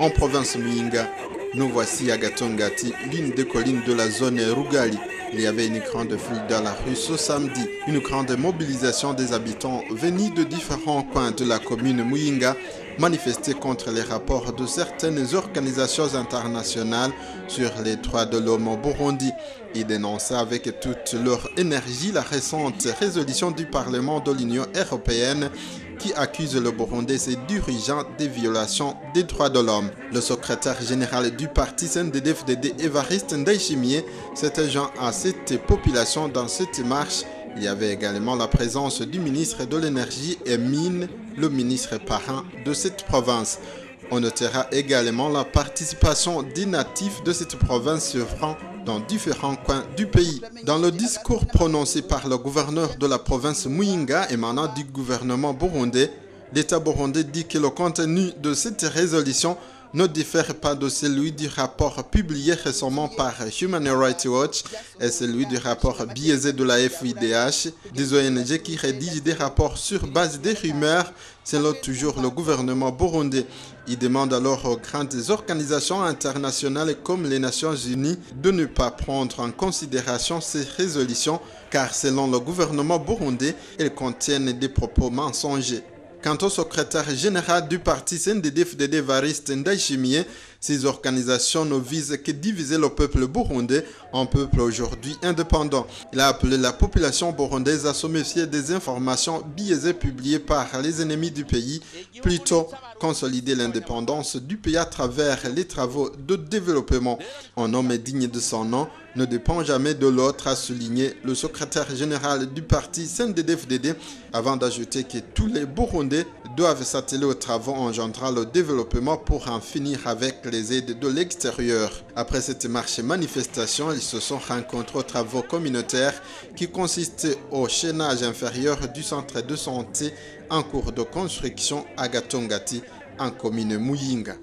En province Muyinga, nous voici à Gatongati, l'une des collines de la zone Rugali. Il y avait une grande foule dans la rue ce samedi. Une grande mobilisation des habitants venus de différents coins de la commune Muyinga manifestait contre les rapports de certaines organisations internationales sur les droits de l'homme au Burundi. Ils dénonçaient avec toute leur énergie la récente résolution du Parlement de l'Union européenne qui accuse le Burundi et ses dirigeants des violations des droits de l'homme. Le secrétaire général du parti CNDD-FDD, Évariste Ndayishimiye, s'était joint à cette population dans cette marche. Il y avait également la présence du ministre de l'Énergie et Mines, le ministre parrain de cette province. On notera également la participation des natifs de cette province survivant dans différents coins du pays. Dans le discours prononcé par le gouverneur de la province Muyinga émanant du gouvernement burundais, l'État burundais dit que le contenu de cette résolution ne diffère pas de celui du rapport publié récemment par Human Rights Watch et celui du rapport biaisé de la FIDH, des ONG qui rédigent des rapports sur base des rumeurs, selon toujours le gouvernement burundais. Il demande alors aux grandes organisations internationales comme les Nations Unies de ne pas prendre en considération ces résolutions car selon le gouvernement burundais, elles contiennent des propos mensongers. Quant au secrétaire général du parti CNDD-FDD Évariste Ndayishimiye, ces organisations ne visent que diviser le peuple burundais en peuple aujourd'hui indépendant. Il a appelé la population burundaise à se méfier des informations biaisées publiées par les ennemis du pays, plutôt consolider l'indépendance du pays à travers les travaux de développement. Un homme digne de son nom ne dépend jamais de l'autre, a souligné le secrétaire général du parti CNDD-FDD, avant d'ajouter que tous les Burundais doivent s'atteler aux travaux engendrant le développement pour en finir avec les aides de l'extérieur. Après cette marche et manifestation, ils se sont rencontrés aux travaux communautaires qui consistent au chaînage inférieur du centre de santé en cours de construction à Gatongati, en commune Muyinga.